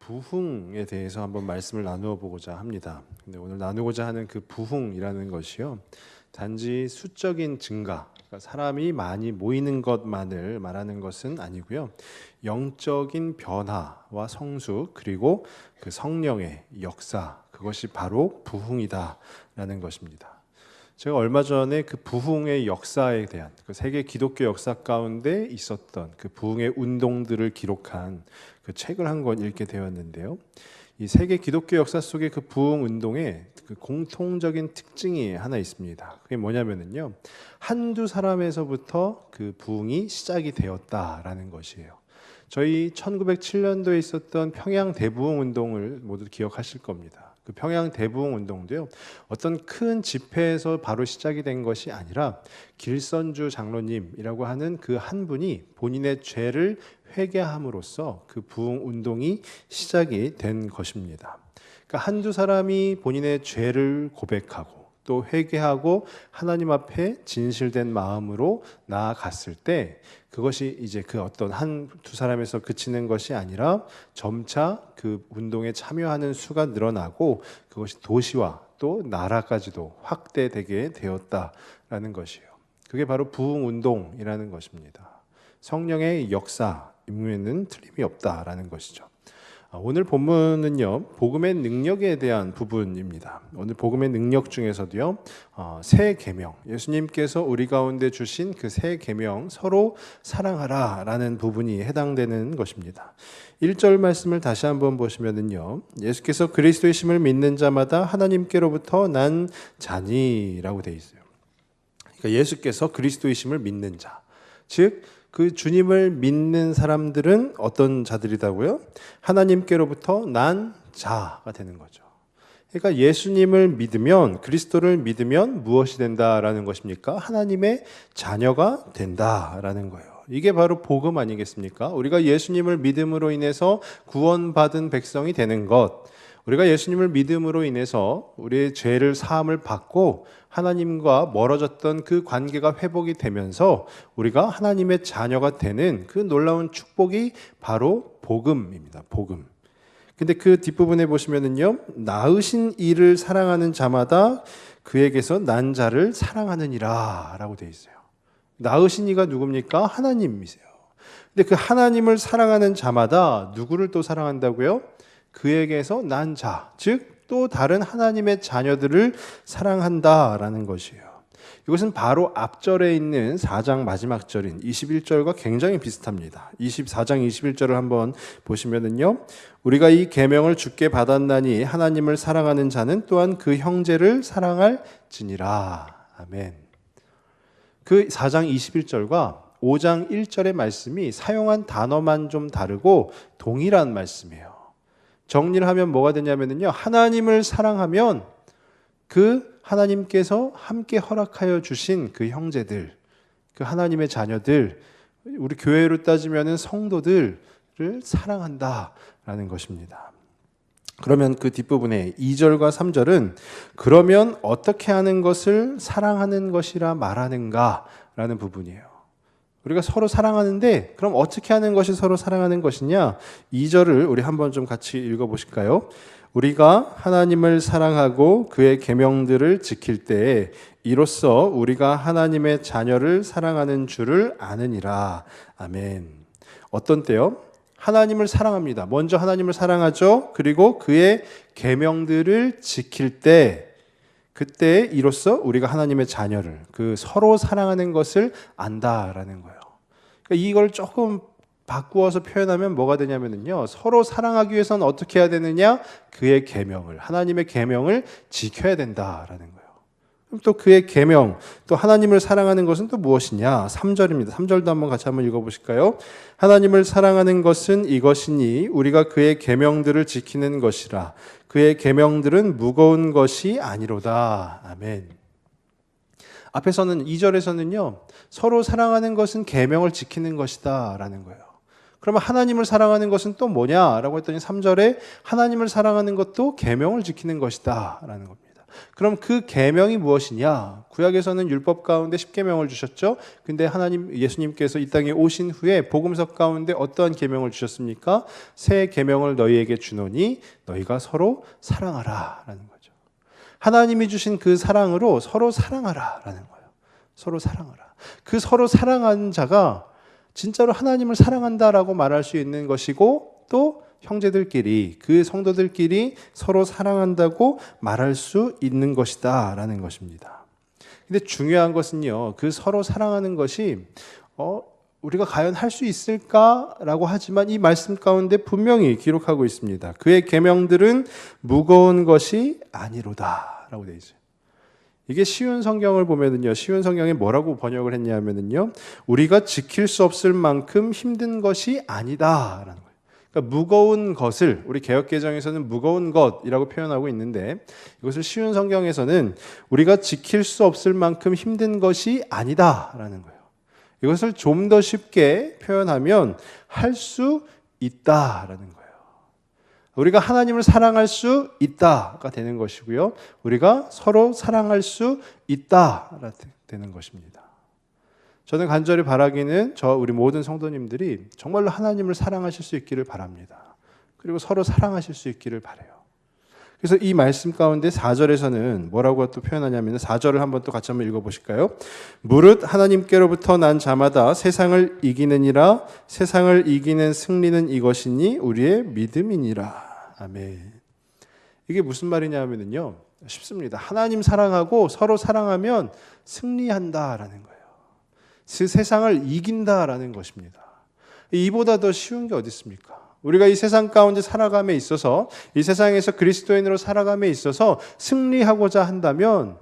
부흥에 대해서 한번 말씀을 나누어 보고자 합니다. 근데 오늘 나누고자 하는 그 부흥이라는 것이요, 단지 수적인 증가, 그러니까 사람이 많이 모이는 것만을 말하는 것은 아니고요, 영적인 변화와 성숙, 그리고 그 성령의 역사, 그것이 바로 부흥이다라는 것입니다. 제가 얼마 전에 그 부흥의 역사에 대한 그 세계 기독교 역사 가운데 있었던 그 부흥의 운동들을 기록한 그 책을 한 권 읽게 되었는데요. 이 세계 기독교 역사 속의 그 부흥 운동에 그 공통적인 특징이 하나 있습니다. 그게 뭐냐면요, 한두 사람에서부터 그 부흥이 시작이 되었다라는 것이에요. 저희 1907년도에 있었던 평양 대부흥 운동을 모두 기억하실 겁니다. 그 평양 대부흥 운동도요, 어떤 큰 집회에서 바로 시작이 된 것이 아니라 길선주 장로님이라고 하는 그 한 분이 본인의 죄를 회개함으로써 그 부흥 운동이 시작이 된 것입니다. 그러니까 한두 사람이 본인의 죄를 고백하고 또 회개하고 하나님 앞에 진실된 마음으로 나아갔을 때, 그것이 이제 그 어떤 한두 사람에서 그치는 것이 아니라 점차 그 운동에 참여하는 수가 늘어나고 그것이 도시와 또 나라까지도 확대되게 되었다라는 것이에요. 그게 바로 부흥 운동이라는 것입니다. 성령의 역사, 임무에는 틀림이 없다라는 것이죠. 오늘 본문은요, 복음의 능력에 대한 부분입니다. 오늘 복음의 능력 중에서도요, 새 계명, 예수님께서 우리 가운데 주신 그 새 계명, 서로 사랑하라라는 부분이 해당되는 것입니다. 1절 말씀을 다시 한번 보시면은요, 예수께서 그리스도의 심을 믿는 자마다 하나님께로부터 난 자니라고 되어 있어요. 그러니까 예수께서 그리스도의 심을 믿는 자, 즉 그 주님을 믿는 사람들은 어떤 자들이다고요? 하나님께로부터 난 자가 되는 거죠. 그러니까 예수님을 믿으면, 그리스도를 믿으면 무엇이 된다라는 것입니까? 하나님의 자녀가 된다라는 거예요. 이게 바로 복음 아니겠습니까? 우리가 예수님을 믿음으로 인해서 구원받은 백성이 되는 것, 우리가 예수님을 믿음으로 인해서 우리의 죄를 사함을 받고 하나님과 멀어졌던 그 관계가 회복이 되면서 우리가 하나님의 자녀가 되는 그 놀라운 축복이 바로 복음입니다. 복음. 근데 그 뒷부분에 보시면은요, 낳으신 이를 사랑하는 자마다 그에게서 난 자를 사랑하느니라 라고 되어 있어요. 낳으신 이가 누굽니까? 하나님이세요. 근데 그 하나님을 사랑하는 자마다 누구를 또 사랑한다고요? 그에게서 난 자, 즉 또 다른 하나님의 자녀들을 사랑한다라는 것이에요. 이것은 바로 앞절에 있는 4장 마지막 절인 21절과 굉장히 비슷합니다. 24장 21절을 한번 보시면은요, 우리가 이 계명을 주께 받았나니 하나님을 사랑하는 자는 또한 그 형제를 사랑할지니라. 아멘. 그 4장 21절과 5장 1절의 말씀이 사용한 단어만 좀 다르고 동일한 말씀이에요. 정리를 하면 뭐가 되냐면요, 하나님을 사랑하면 그 하나님께서 함께 허락하여 주신 그 형제들, 그 하나님의 자녀들, 우리 교회로 따지면 성도들을 사랑한다라는 것입니다. 그러면 그 뒷부분에 2절과 3절은 그러면 어떻게 하는 것을 사랑하는 것이라 말하는가라는 부분이에요. 우리가 서로 사랑하는데 그럼 어떻게 하는 것이 서로 사랑하는 것이냐? 2절을 우리 한번 좀 같이 읽어보실까요? 우리가 하나님을 사랑하고 그의 계명들을 지킬 때에 이로써 우리가 하나님의 자녀를 사랑하는 줄을 아느니라. 아멘. 어떤 때요? 하나님을 사랑합니다. 먼저 하나님을 사랑하죠. 그리고 그의 계명들을 지킬 때, 그때 이로써 우리가 하나님의 자녀를, 그 서로 사랑하는 것을 안다라는 거예요. 그러니까 이걸 조금 바꾸어서 표현하면 뭐가 되냐면요, 서로 사랑하기 위해서는 어떻게 해야 되느냐? 그의 계명을, 하나님의 계명을 지켜야 된다라는 거예요. 그럼 또 그의 계명, 또 하나님을 사랑하는 것은 또 무엇이냐? 3절입니다. 3절도 한번 같이 한번 읽어보실까요? 하나님을 사랑하는 것은 이것이니 우리가 그의 계명들을 지키는 것이라. 그의 계명들은 무거운 것이 아니로다. 아멘. 앞에서는 2절에서는요, 서로 사랑하는 것은 계명을 지키는 것이다 라는 거예요. 그러면 하나님을 사랑하는 것은 또 뭐냐라고 했더니 3절에 하나님을 사랑하는 것도 계명을 지키는 것이다 라는 겁니다. 그럼 그 계명이 무엇이냐? 구약에서는 율법 가운데 10계명을 주셨죠. 근데 하나님 예수님께서 이 땅에 오신 후에 복음서 가운데 어떠한 계명을 주셨습니까? 새 계명을 너희에게 주노니 너희가 서로 사랑하라라는 거죠. 하나님이 주신 그 사랑으로 서로 사랑하라라는 거예요. 서로 사랑하라. 그 서로 사랑하는 자가 진짜로 하나님을 사랑한다라고 말할 수 있는 것이고, 또 형제들끼리, 그 성도들끼리 서로 사랑한다고 말할 수 있는 것이다 라는 것입니다. 근데 중요한 것은요, 그 서로 사랑하는 것이 우리가 과연 할 수 있을까라고 하지만 이 말씀 가운데 분명히 기록하고 있습니다. 그의 계명들은 무거운 것이 아니로다 라고 되어 있어요. 이게 쉬운 성경을 보면은요, 쉬운 성경에 뭐라고 번역을 했냐면은요, 우리가 지킬 수 없을 만큼 힘든 것이 아니다라는 거예요. 그러니까 무거운 것을 우리 개역개정에서는 무거운 것이라고 표현하고 있는데, 이것을 쉬운 성경에서는 우리가 지킬 수 없을 만큼 힘든 것이 아니다라는 거예요. 이것을 좀 더 쉽게 표현하면 할 수 있다라는 거예요. 우리가 하나님을 사랑할 수 있다가 되는 것이고요. 우리가 서로 사랑할 수 있다가 되는 것입니다. 저는 간절히 바라기는 우리 모든 성도님들이 정말로 하나님을 사랑하실 수 있기를 바랍니다. 그리고 서로 사랑하실 수 있기를 바라요. 그래서 이 말씀 가운데 4절에서는 뭐라고 또 표현하냐면, 4절을 한번 또 같이 한번 읽어보실까요? 무릇 하나님께로부터 난 자마다 세상을 이기느니라. 세상을 이기는 승리는 이것이니 우리의 믿음이니라. 아멘. 이게 무슨 말이냐면요, 쉽습니다. 하나님 사랑하고 서로 사랑하면 승리한다라는 거예요. 그 세상을 이긴다라는 것입니다. 이보다 더 쉬운 게 어디 있습니까? 우리가 이 세상 가운데 살아감에 있어서, 이 세상에서 그리스도인으로 살아감에 있어서 승리하고자 한다면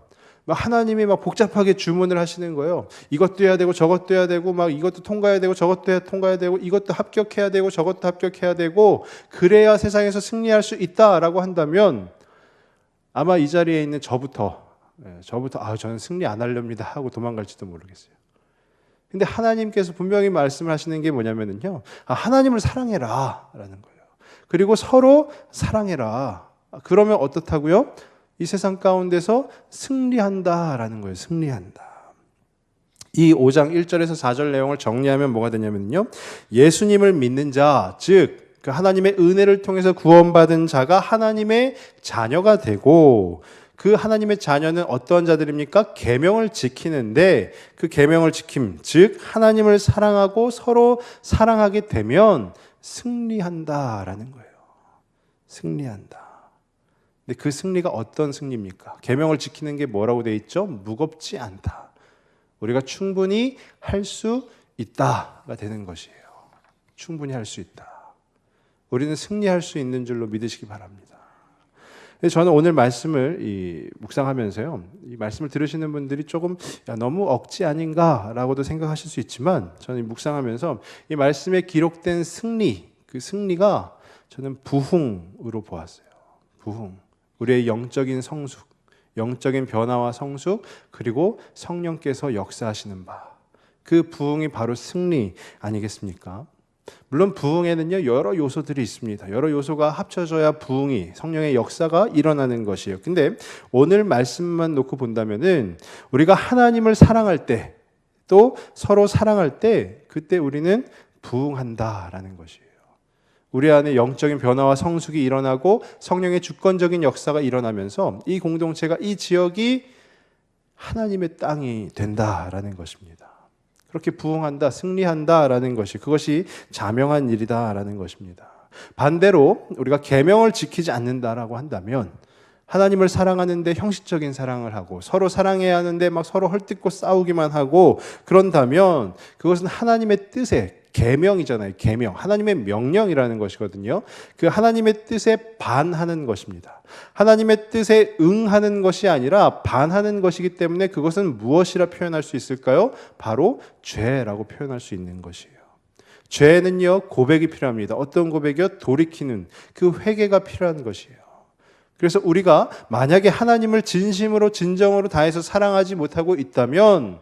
하나님이 막 복잡하게 주문을 하시는 거예요. 이것도 해야 되고 저것도 해야 되고, 막 이것도 통과해야 되고 저것도 통과해야 되고, 이것도 합격해야 되고 저것도 합격해야 되고, 그래야 세상에서 승리할 수 있다라고 한다면 아마 이 자리에 있는 저부터 저는 승리 안 하렵니다 하고 도망갈지도 모르겠어요. 근데 하나님께서 분명히 말씀을 하시는 게 뭐냐면요, 하나님을 사랑해라 라는 거예요. 그리고 서로 사랑해라. 그러면 어떻다고요? 이 세상 가운데서 승리한다라는 거예요. 승리한다. 이 5장 1절에서 4절 내용을 정리하면 뭐가 되냐면요, 예수님을 믿는 자, 즉 그 하나님의 은혜를 통해서 구원받은 자가 하나님의 자녀가 되고, 그 하나님의 자녀는 어떤 자들입니까? 계명을 지키는데, 그 계명을 지킴, 즉 하나님을 사랑하고 서로 사랑하게 되면 승리한다라는 거예요. 승리한다. 근데 그 승리가 어떤 승리입니까? 계명을 지키는 게 뭐라고 돼 있죠? 무겁지 않다. 우리가 충분히 할 수 있다가 되는 것이에요. 충분히 할 수 있다. 우리는 승리할 수 있는 줄로 믿으시기 바랍니다. 저는 오늘 말씀을 묵상하면서요, 이 말씀을 들으시는 분들이 조금 너무 억지 아닌가라고도 생각하실 수 있지만, 저는 묵상하면서 이 말씀에 기록된 승리, 그 승리가 저는 부흥으로 보았어요. 부흥. 우리의 영적인 성숙, 영적인 변화와 성숙, 그리고 성령께서 역사하시는 바, 그 부흥이 바로 승리 아니겠습니까? 물론 부흥에는요, 여러 요소들이 있습니다. 여러 요소가 합쳐져야 부흥이, 성령의 역사가 일어나는 것이에요. 근데 오늘 말씀만 놓고 본다면은 우리가 하나님을 사랑할 때, 또 서로 사랑할 때, 그때 우리는 부흥한다라는 것이에요. 우리 안에 영적인 변화와 성숙이 일어나고 성령의 주권적인 역사가 일어나면서 이 공동체가, 이 지역이 하나님의 땅이 된다라는 것입니다. 그렇게 부흥한다, 승리한다라는 것이, 그것이 자명한 일이다라는 것입니다. 반대로 우리가 계명을 지키지 않는다라고 한다면, 하나님을 사랑하는데 형식적인 사랑을 하고 서로 사랑해야 하는데 막 서로 헐뜯고 싸우기만 하고 그런다면, 그것은 하나님의 뜻에, 계명이잖아요. 계명, 하나님의 명령이라는 것이거든요. 그 하나님의 뜻에 반하는 것입니다. 하나님의 뜻에 응하는 것이 아니라 반하는 것이기 때문에 그것은 무엇이라 표현할 수 있을까요? 바로 죄라고 표현할 수 있는 것이에요. 죄는요, 고백이 필요합니다. 어떤 고백이요? 돌이키는 그 회개가 필요한 것이에요. 그래서 우리가 만약에 하나님을 진심으로 진정으로 다해서 사랑하지 못하고 있다면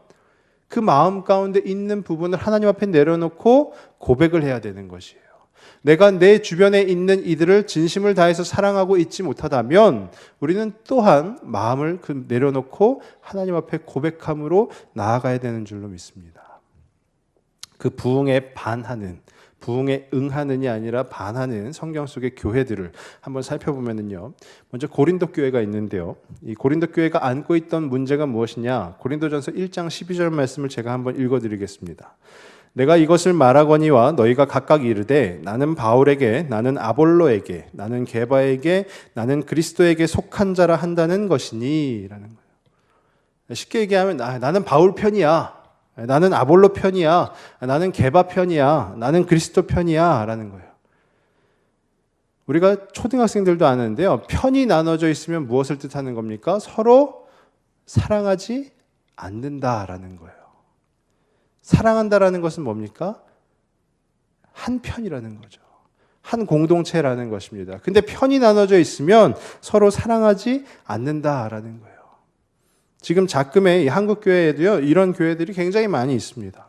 그 마음 가운데 있는 부분을 하나님 앞에 내려놓고 고백을 해야 되는 것이에요. 내가 내 주변에 있는 이들을 진심을 다해서 사랑하고 있지 못하다면 우리는 또한 마음을 내려놓고 하나님 앞에 고백함으로 나아가야 되는 줄로 믿습니다. 그 부흥에 반하는, 부흥에 응하는이 아니라 반하는 성경 속의 교회들을 한번 살펴보면요. 먼저 고린도 교회가 있는데요. 이 고린도 교회가 안고 있던 문제가 무엇이냐? 고린도전서 1장 12절 말씀을 제가 한번 읽어드리겠습니다. 내가 이것을 말하거니와 너희가 각각 이르되 나는 바울에게, 나는 아볼로에게, 나는 게바에게, 나는 그리스도에게 속한 자라 한다는 것이니 라는 거예요. 쉽게 얘기하면 나는 바울 편이야, 나는 아볼로 편이야, 나는 게바 편이야, 나는 그리스도 편이야 라는 거예요. 우리가 초등학생들도 아는데요, 편이 나눠져 있으면 무엇을 뜻하는 겁니까? 서로 사랑하지 않는다라는 거예요. 사랑한다라는 것은 뭡니까? 한 편이라는 거죠. 한 공동체라는 것입니다. 근데 편이 나눠져 있으면 서로 사랑하지 않는다라는 거예요. 지금 작금의 한국 교회에도요, 이런 교회들이 굉장히 많이 있습니다.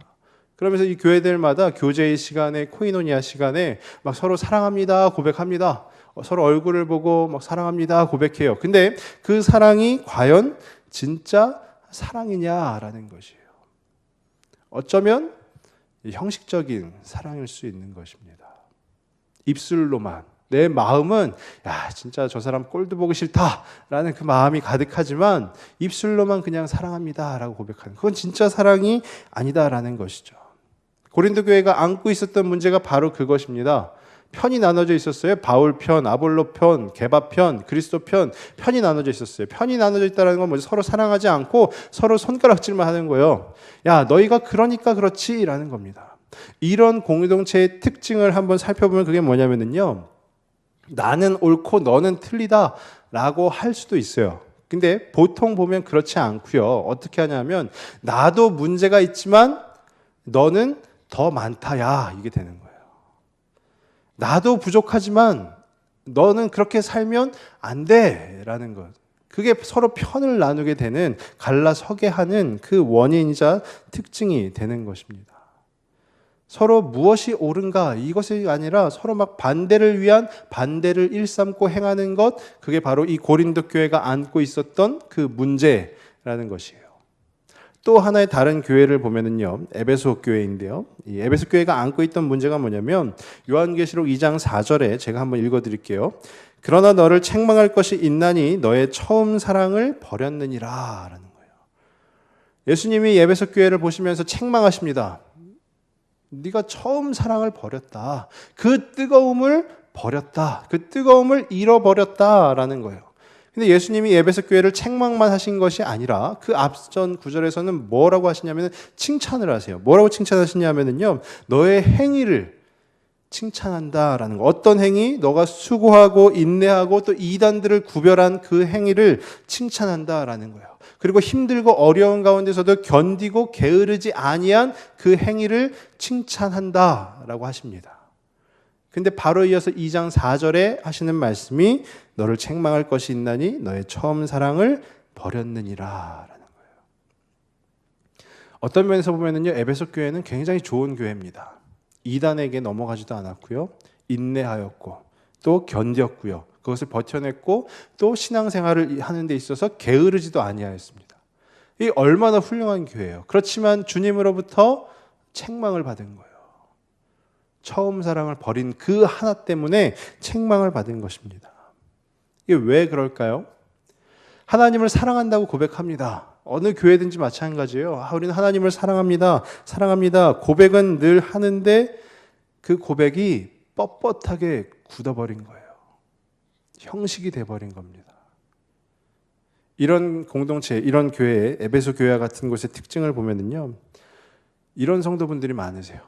그러면서 이 교회들마다 교제의 시간에, 코이노니아 시간에 막 서로 사랑합니다, 고백합니다. 서로 얼굴을 보고 막 사랑합니다, 고백해요. 근데 그 사랑이 과연 진짜 사랑이냐라는 것이에요. 어쩌면 형식적인 사랑일 수 있는 것입니다. 입술로만, 내 마음은 야 진짜 저 사람 꼴도 보기 싫다라는 그 마음이 가득하지만 입술로만 그냥 사랑합니다라고 고백하는, 그건 진짜 사랑이 아니다라는 것이죠. 고린도 교회가 안고 있었던 문제가 바로 그것입니다. 편이 나눠져 있었어요. 바울 편, 아볼로 편, 게바 편, 그리스도 편, 편이 나눠져 있었어요. 편이 나눠져 있다는 건 뭐죠? 서로 사랑하지 않고 서로 손가락질만 하는 거예요. 야, 너희가 그러니까 그렇지라는 겁니다. 이런 공동체의 특징을 한번 살펴보면 그게 뭐냐면요, 나는 옳고 너는 틀리다라고 할 수도 있어요. 근데 보통 보면 그렇지 않고요. 어떻게 하냐면 나도 문제가 있지만 너는 더 많다야, 이게 되는 거예요. 나도 부족하지만 너는 그렇게 살면 안 돼라는 것. 그게 서로 편을 나누게 되는, 갈라서게 하는 그 원인이자 특징이 되는 것입니다. 서로 무엇이 옳은가 이것이 아니라 서로 막 반대를 위한 반대를 일삼고 행하는 것, 그게 바로 이 고린도 교회가 안고 있었던 그 문제라는 것이에요. 또 하나의 다른 교회를 보면은요, 에베소 교회인데요. 이 에베소 교회가 안고 있던 문제가 뭐냐면 요한계시록 2장 4절에 제가 한번 읽어드릴게요. 그러나 너를 책망할 것이 있나니 너의 처음 사랑을 버렸느니라 라는 거예요. 예수님이 에베소 교회를 보시면서 책망하십니다. 네가 처음 사랑을 버렸다. 그 뜨거움을 버렸다. 그 뜨거움을 잃어버렸다라는 거예요. 근데 예수님이 에베소 교회를 책망만 하신 것이 아니라 그 앞전 구절에서는 뭐라고 하시냐면 칭찬을 하세요. 뭐라고 칭찬하시냐면요, 너의 행위를 칭찬한다라는 거. 어떤 행위? 너가 수고하고 인내하고 또 이단들을 구별한 그 행위를 칭찬한다라는 거예요. 그리고 힘들고 어려운 가운데서도 견디고 게으르지 아니한 그 행위를 칭찬한다라고 하십니다. 근데 바로 이어서 2장 4절에 하시는 말씀이 너를 책망할 것이 있나니 너의 처음 사랑을 버렸느니라 라는 거예요. 어떤 면에서 보면은요, 에베소 교회는 굉장히 좋은 교회입니다. 이단에게 넘어가지도 않았고요, 인내하였고 또 견뎠고요, 그것을 버텨냈고 또 신앙생활을 하는 데 있어서 게으르지도 아니하였습니다. 이 얼마나 훌륭한 교회예요. 그렇지만 주님으로부터 책망을 받은 거예요. 처음 사랑을 버린 그 하나 때문에 책망을 받은 것입니다. 이게 왜 그럴까요? 하나님을 사랑한다고 고백합니다. 어느 교회든지 마찬가지예요. 우리는 하나님을 사랑합니다. 사랑합니다. 고백은 늘 하는데 그 고백이 뻣뻣하게 굳어버린 거예요. 형식이 돼버린 겁니다. 이런 공동체, 이런 교회, 에베소 교회와 같은 곳의 특징을 보면은요, 이런 성도분들이 많으세요.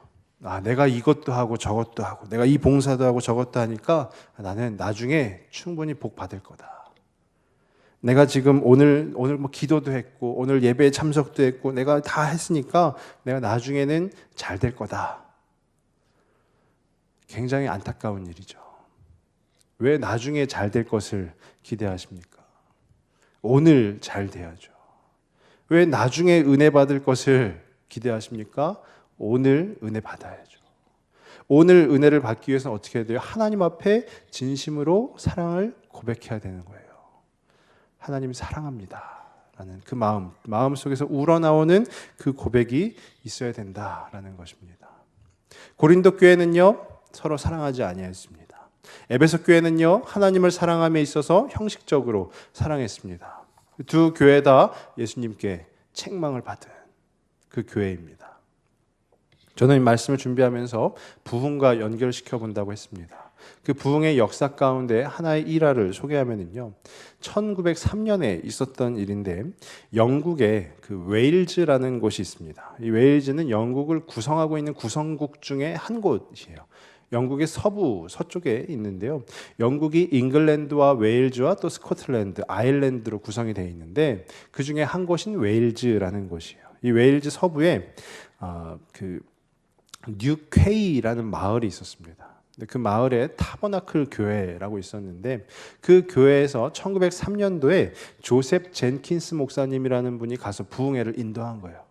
내가 이것도 하고 저것도 하고 내가 이 봉사도 하고 저것도 하니까 나는 나중에 충분히 복 받을 거다. 내가 지금 오늘 뭐 기도도 했고 오늘 예배에 참석도 했고 내가 다 했으니까 내가 나중에는 잘 될 거다. 굉장히 안타까운 일이죠. 왜 나중에 잘 될 것을 기대하십니까? 오늘 잘 돼야죠. 왜 나중에 은혜 받을 것을 기대하십니까? 오늘 은혜 받아야죠. 오늘 은혜를 받기 위해서는 어떻게 해야 돼요? 하나님 앞에 진심으로 사랑을 고백해야 되는 거예요. 하나님 사랑합니다 라는 그 마음 속에서 우러나오는 그 고백이 있어야 된다라는 것입니다. 고린도 교회는요 서로 사랑하지 아니하였습니다. 에베소 교회는요 하나님을 사랑함에 있어서 형식적으로 사랑했습니다. 두 교회 다 예수님께 책망을 받은 그 교회입니다. 저는 이 말씀을 준비하면서 부흥과 연결시켜 본다고 했습니다. 그 부흥의 역사 가운데 하나의 일화를 소개하면은요, 1903년에 있었던 일인데 영국의 그 웨일즈라는 곳이 있습니다. 이 웨일즈는 영국을 구성하고 있는 구성국 중에 한 곳이에요. 영국의 서쪽에 있는데요. 영국이 잉글랜드와 웨일즈와 또 스코틀랜드, 아일랜드로 구성이 되어 있는데 그 중에 한 곳인 웨일즈라는 곳이에요. 이 웨일즈 서부에 그 뉴퀘이라는 마을이 있었습니다. 그 마을에 타버나클 교회라고 있었는데 그 교회에서 1903년도에 조셉 젠킨스 목사님이라는 분이 가서 부흥회를 인도한 거예요.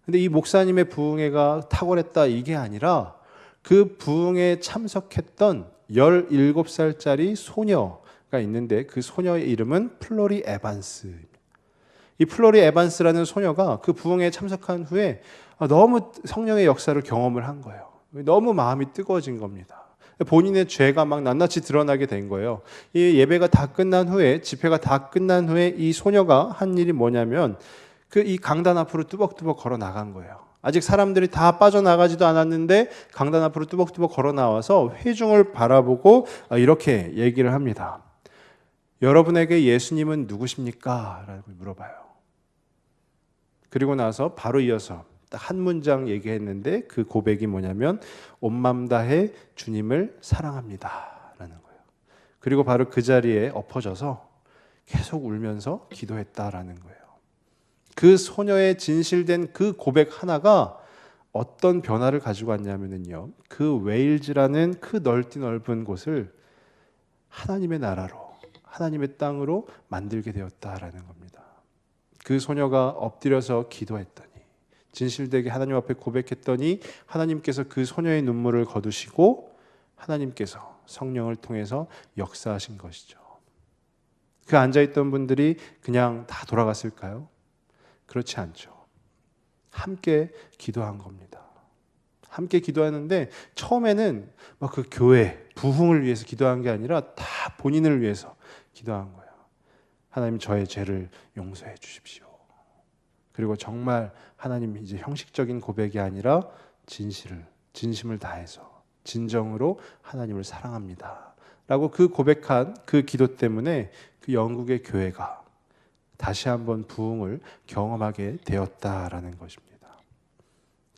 근데 이 목사님의 부흥회가 탁월했다 이게 아니라 그 부흥회에 참석했던 17살짜리 소녀가 있는데 그 소녀의 이름은 플로리 에반스입니다. 이 플로리 에반스라는 소녀가 그 부흥회에 참석한 후에 너무 성령의 역사를 경험을 한 거예요. 너무 마음이 뜨거워진 겁니다. 본인의 죄가 막 낱낱이 드러나게 된 거예요. 이 예배가 다 끝난 후에, 집회가 다 끝난 후에 이 소녀가 한 일이 뭐냐면 이 강단 앞으로 뚜벅뚜벅 걸어 나간 거예요. 아직 사람들이 다 빠져나가지도 않았는데 강단 앞으로 뚜벅뚜벅 걸어 나와서 회중을 바라보고 이렇게 얘기를 합니다. 여러분에게 예수님은 누구십니까? 라고 물어봐요. 그리고 나서 바로 이어서 딱 한 문장 얘기했는데 그 고백이 뭐냐면 온 마음 다해 주님을 사랑합니다 라는 거예요. 그리고 바로 그 자리에 엎어져서 계속 울면서 기도했다라는 거예요. 그 소녀의 진실된 그 고백 하나가 어떤 변화를 가지고 왔냐면요, 그 웨일즈라는 그 넓은 곳을 하나님의 나라로, 하나님의 땅으로 만들게 되었다라는 겁니다. 그 소녀가 엎드려서 기도했더니, 진실되게 하나님 앞에 고백했더니 하나님께서 그 소녀의 눈물을 거두시고 하나님께서 성령을 통해서 역사하신 것이죠. 그 앉아있던 분들이 그냥 다 돌아갔을까요? 그렇지 않죠. 함께 기도한 겁니다. 함께 기도하는데 처음에는 막 그 교회, 부흥을 위해서 기도한 게 아니라 다 본인을 위해서 기도한 거예요. 하나님 저의 죄를 용서해 주십시오. 그리고 정말 하나님 이제 형식적인 고백이 아니라 진심을 다해서 진정으로 하나님을 사랑합니다 라고 그 고백한 그 기도 때문에 그 영국의 교회가 다시 한번 부흥을 경험하게 되었다라는 것입니다.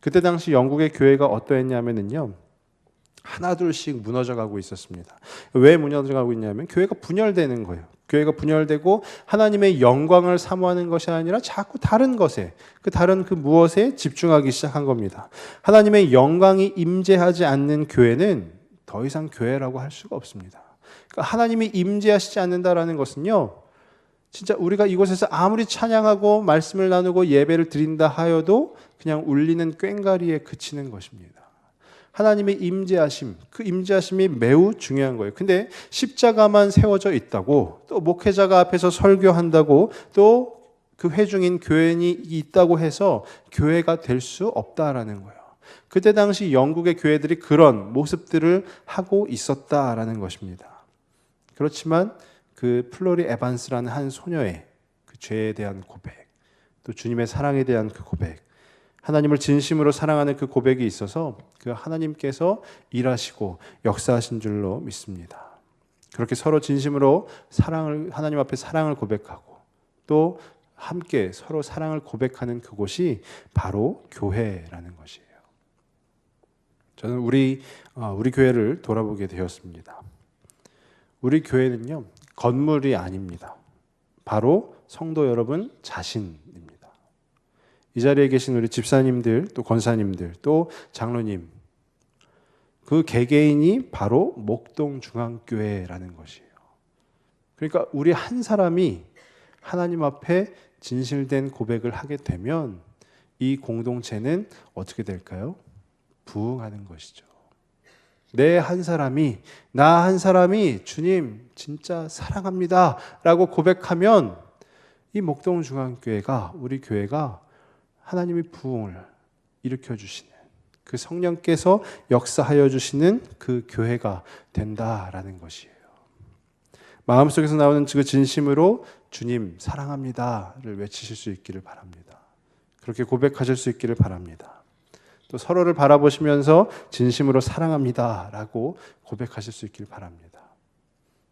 그때 당시 영국의 교회가 어떠했냐면요, 하나둘씩 무너져가고 있었습니다. 왜 무너져가고 있냐면 교회가 분열되는 거예요. 교회가 분열되고 하나님의 영광을 사모하는 것이 아니라 자꾸 다른 것에, 다른 무엇에 집중하기 시작한 겁니다. 하나님의 영광이 임재하지 않는 교회는 더 이상 교회라고 할 수가 없습니다. 그러니까 하나님이 임재하시지 않는다라는 것은요, 진짜 우리가 이곳에서 아무리 찬양하고 말씀을 나누고 예배를 드린다 하여도 그냥 울리는 꽹과리에 그치는 것입니다. 하나님의 임재하심, 그 임재하심이 매우 중요한 거예요. 근데 십자가만 세워져 있다고, 또 목회자가 앞에서 설교한다고, 또 그 회중인 교인이 있다고 해서 교회가 될 수 없다라는 거예요. 그때 당시 영국의 교회들이 그런 모습들을 하고 있었다라는 것입니다. 그렇지만 그 플로리 에반스라는 한 소녀의 그 죄에 대한 고백, 또 주님의 사랑에 대한 그 고백, 하나님을 진심으로 사랑하는 그 고백이 있어서 그 하나님께서 일하시고 역사하신 줄로 믿습니다. 그렇게 서로 진심으로 하나님 앞에 사랑을 고백하고 또 함께 서로 사랑을 고백하는 그곳이 바로 교회라는 것이에요. 저는 우리 교회를 돌아보게 되었습니다. 우리 교회는요, 건물이 아닙니다. 바로 성도 여러분 자신입니다. 이 자리에 계신 우리 집사님들, 또 권사님들, 또 장로님, 그 개개인이 바로 목동중앙교회라는 것이에요. 그러니까 우리 한 사람이 하나님 앞에 진실된 고백을 하게 되면 이 공동체는 어떻게 될까요? 부흥하는 것이죠. 나 한 사람이 주님 진짜 사랑합니다 라고 고백하면 이 목동 중앙교회가, 우리 교회가 하나님의 부흥을 일으켜 주시는, 그 성령께서 역사하여 주시는 그 교회가 된다라는 것이에요. 마음속에서 나오는 그 진심으로 주님 사랑합니다를 외치실 수 있기를 바랍니다. 그렇게 고백하실 수 있기를 바랍니다. 또 서로를 바라보시면서 진심으로 사랑합니다라고 고백하실 수 있기를 바랍니다.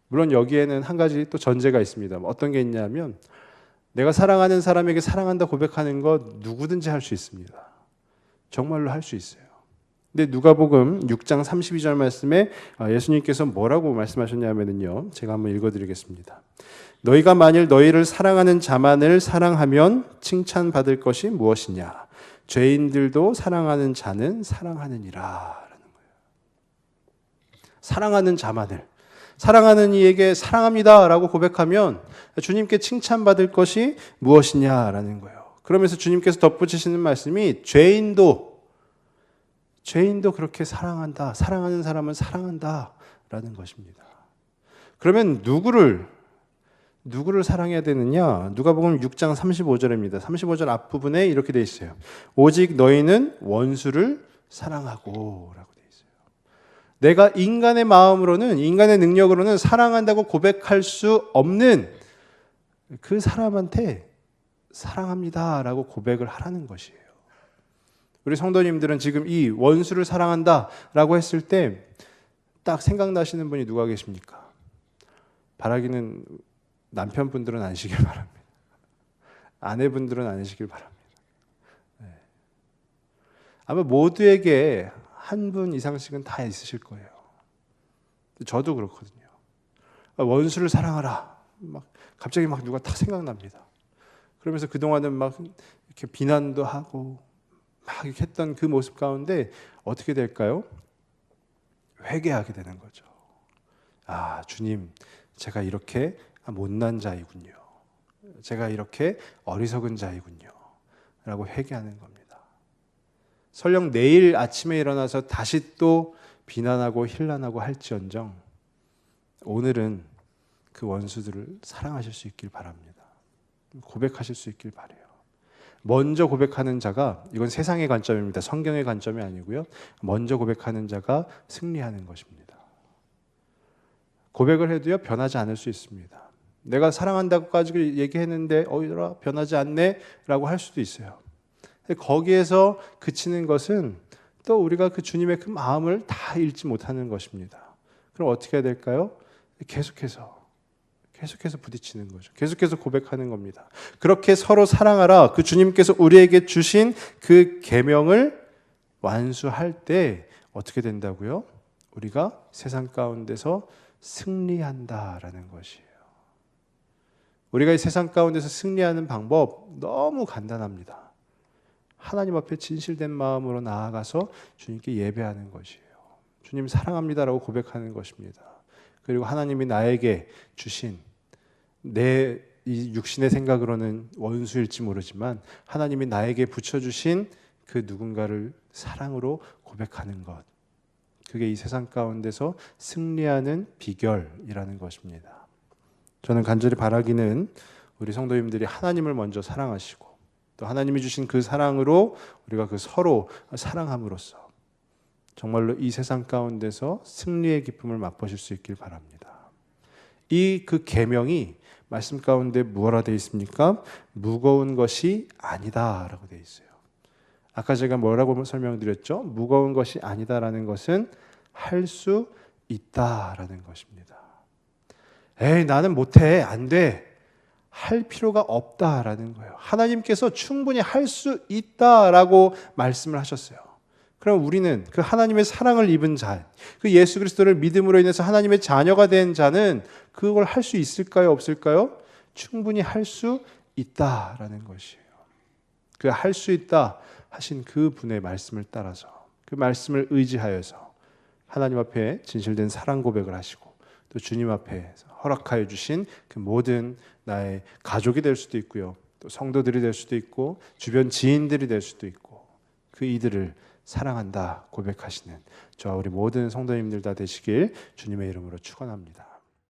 물론 여기에는 한 가지 또 전제가 있습니다. 어떤 게 있냐면 내가 사랑하는 사람에게 사랑한다 고백하는 것 누구든지 할 수 있습니다. 정말로 할 수 있어요. 근데 누가복음 6장 32절 말씀에 예수님께서 뭐라고 말씀하셨냐면요, 제가 한번 읽어드리겠습니다. 너희가 만일 너희를 사랑하는 자만을 사랑하면 칭찬받을 것이 무엇이냐? 죄인들도 사랑하는 자는 사랑하느니라 라는 거예요. 사랑하는 자만을, 사랑하는 이에게 사랑합니다 라고 고백하면 주님께 칭찬받을 것이 무엇이냐라는 거예요. 그러면서 주님께서 덧붙이시는 말씀이 죄인도 그렇게 사랑한다, 사랑하는 사람은 사랑한다 라는 것입니다. 그러면 누구를 사랑해야 되느냐? 누가복음 6장 35절입니다. 35절 앞부분에 이렇게 되어 있어요. 오직 너희는 원수를 사랑하고 라고 되어 있어요. 내가 인간의 마음으로는, 인간의 능력으로는 사랑한다고 고백할 수 없는 그 사람한테 사랑합니다 라고 고백을 하라는 것이에요. 우리 성도님들은 지금 이 원수를 사랑한다 라고 했을 때 딱 생각나시는 분이 누가 계십니까? 바라기는 남편분들은 아니시길 바랍니다. 아내분들은 아니시길 바랍니다. 네. 아마 모두에게 한 분 이상씩은 다 있으실 거예요. 저도 그렇거든요. 원수를 사랑하라. 갑자기 누가 탁 생각납니다. 그러면서 그동안은 이렇게 비난도 하고 막 이렇게 했던 그 모습 가운데 어떻게 될까요? 회개하게 되는 거죠. 아, 주님, 제가 이렇게 못난 자이군요. 제가 이렇게 어리석은 자이군요. 라고 회개하는 겁니다. 설령 내일 아침에 일어나서 다시 또 비난하고 힐난하고 할지언정 오늘은 그 원수들을 사랑하실 수 있길 바랍니다. 고백하실 수 있길 바라요. 먼저 고백하는 자가, 이건 세상의 관점입니다. 성경의 관점이 아니고요. 먼저 고백하는 자가 승리하는 것입니다. 고백을 해도요, 변하지 않을 수 있습니다. 내가 사랑한다고까지 얘기했는데 어이더라 변하지 않네 라고 할 수도 있어요. 거기에서 그치는 것은 또 우리가 그 주님의 그 마음을 다 읽지 못하는 것입니다. 그럼 어떻게 해야 될까요? 계속해서 부딪히는 거죠. 계속해서 고백하는 겁니다. 그렇게 서로 사랑하라. 그 주님께서 우리에게 주신 그 계명을 완수할 때 어떻게 된다고요? 우리가 세상 가운데서 승리한다라는 것이에요. 우리가 이 세상 가운데서 승리하는 방법 너무 간단합니다. 하나님 앞에 진실된 마음으로 나아가서 주님께 예배하는 것이에요. 주님 사랑합니다라고 고백하는 것입니다. 그리고 하나님이 나에게 주신 내 이 육신의 생각으로는 원수일지 모르지만 하나님이 나에게 붙여주신 그 누군가를 사랑으로 고백하는 것, 그게 이 세상 가운데서 승리하는 비결이라는 것입니다. 저는 간절히 바라기는 우리 성도님들이 하나님을 먼저 사랑하시고 또 하나님이 주신 그 사랑으로 우리가 그 서로 사랑함으로써 정말로 이 세상 가운데서 승리의 기쁨을 맛보실 수 있길 바랍니다. 이 그 계명이 말씀 가운데 무엇라 되어 있습니까? 무거운 것이 아니다라고 되어 있어요. 아까 제가 뭐라고 설명드렸죠? 무거운 것이 아니다라는 것은 할 수 있다라는 것입니다. 에이, 나는 못해, 안 돼. 할 필요가 없다라는 거예요. 하나님께서 충분히 할 수 있다라고 말씀을 하셨어요. 그럼 우리는 그 하나님의 사랑을 입은 자, 그 예수 그리스도를 믿음으로 인해서 하나님의 자녀가 된 자는 그걸 할 수 있을까요? 없을까요? 충분히 할 수 있다라는 것이에요. 그 할 수 있다 하신 그 분의 말씀을 따라서, 그 말씀을 의지하여서 하나님 앞에 진실된 사랑 고백을 하시고 또 주님 앞에 허락하여 주신 그 모든 나의 가족이 될 수도 있고요. 또 성도들이 될 수도 있고 주변 지인들이 될 수도 있고 그 이들을 사랑한다 고백하시는 저와 우리 모든 성도님들 다 되시길 주님의 이름으로 축원합니다.